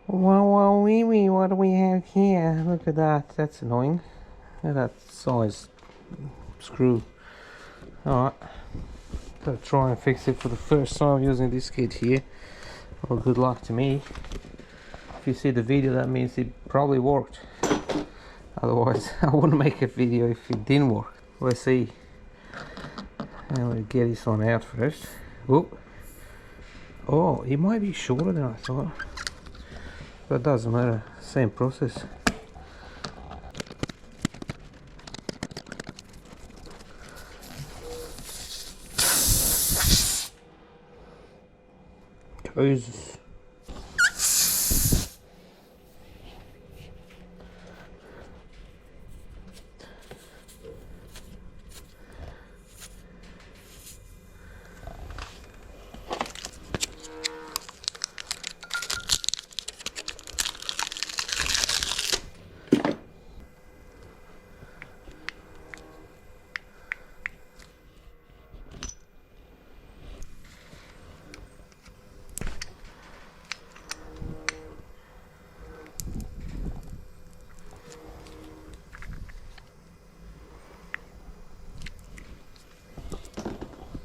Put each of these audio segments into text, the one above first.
Wow, wee wee, what do we have here? Look at that, that's annoying. Look at that size screw. Alright, gotta try and fix it for the first time using this kit here. Well, good luck to me. If you see the video, that means it probably worked. Otherwise, I wouldn't make a video if it didn't work. Let's see. And we'll get this one out first. Whoop. Oh, it might be shorter than I thought. But it doesn't matter, same process. Jesus.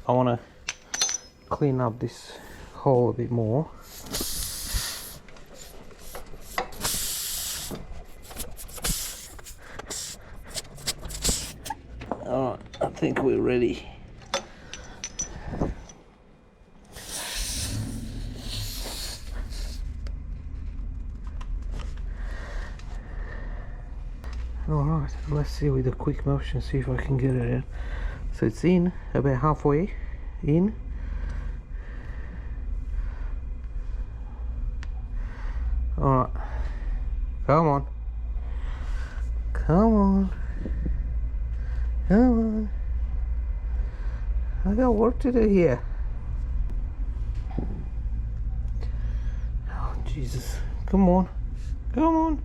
I want to clean up this hole a bit more. Alright, I think we're ready. Alright, let's see with a quick motion, see if I can get it out. So it's in, about halfway in. Alright, come on. Come on. Come on. I got work to do here. Oh, Jesus. Come on. Come on.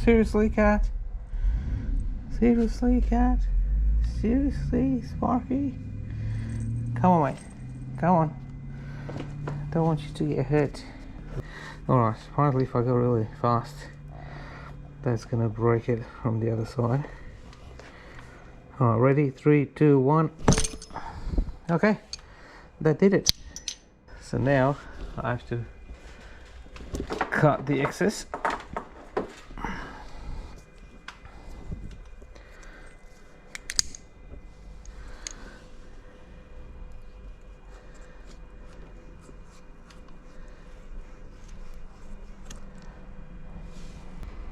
Seriously, cat? Seriously, cat? Seriously, Sparky? Come on, mate. Come on. Don't want you to get hurt. Alright, apparently if I go really fast, that's gonna break it from the other side. Alright, ready? 3, 2, 1. Okay, that did it. So now I have to cut the excess.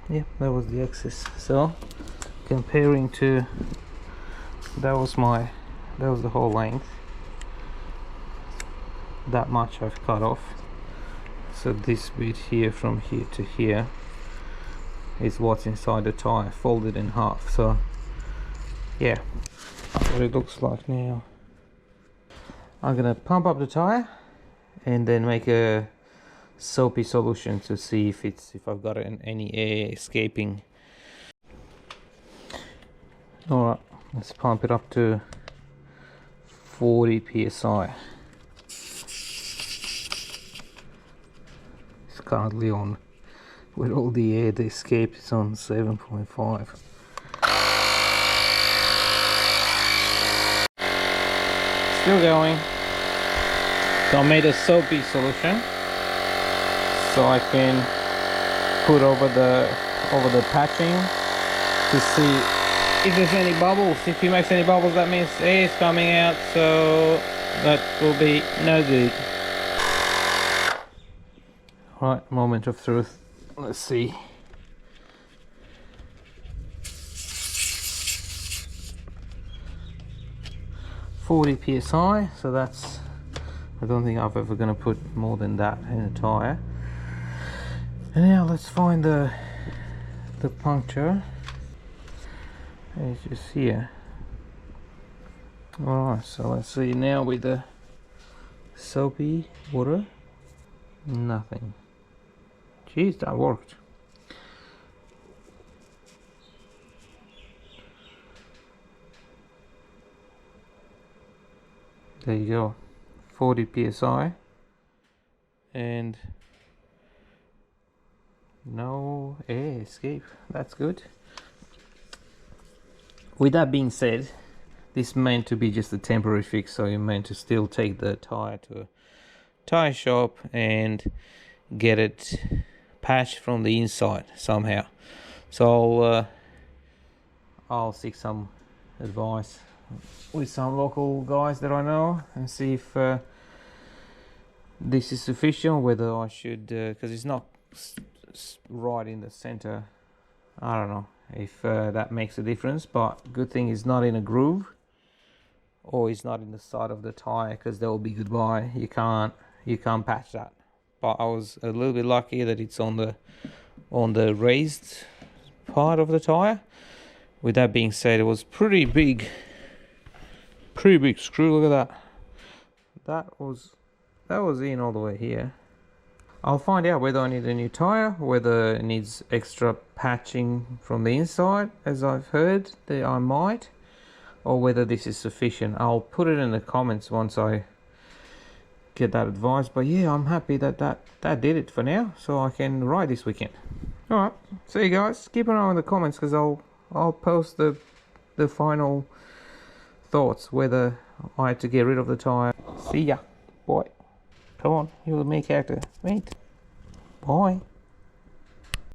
Yeah, that was the excess. So comparing to that was the whole length. That much I've cut off. So this bit here from here to here is what's inside the tire, folded in half. So yeah, that's what it looks like now. I'm gonna pump up the tire and then make a soapy solution to see if I've got any air escaping. Alright, let's pump it up to 40 psi. It's currently on, with all the air that escaped, it's on 7.5. Still going. So I made a soapy solution so I can put over the patching to see if there's any bubbles. If he makes any bubbles, that means air is coming out, so that will be no good. Right, moment of truth. Let's see. .40 psi, so that's, I don't think I'm ever going to put more than that in a tire. And now let's find the puncture. It's just here. Alright, so let's see now with the soapy water. Nothing. Jeez, that worked. There you go. 40 psi. and no air escape. That's good. With that being said, this meant to be just a temporary fix, so you're meant to still take the tire to a tire shop and get it patched from the inside somehow. So I'll seek some advice with some local guys that I know and see if this is sufficient, whether I should, because it's not right in the center. I don't know if that makes a difference, but good thing it's not in a groove or it's not in the side of the tire, because that will be goodbye. You can't patch that. But I was a little bit lucky that it's on the raised part of the tire. With that being said, it was pretty big screw. Look at that. That was in all the way here. I'll find out whether I need a new tire, whether it needs extra patching from the inside, as I've heard that I might, or whether this is sufficient. I'll put it in the comments once I get that advice. But yeah, I'm happy that did it for now, so I can ride this weekend. Alright, see you guys. Keep an eye on the comments, because I'll post the final thoughts, whether I had to get rid of the tire. See ya. Bye. Come on, you're the main character. Wait. Bye.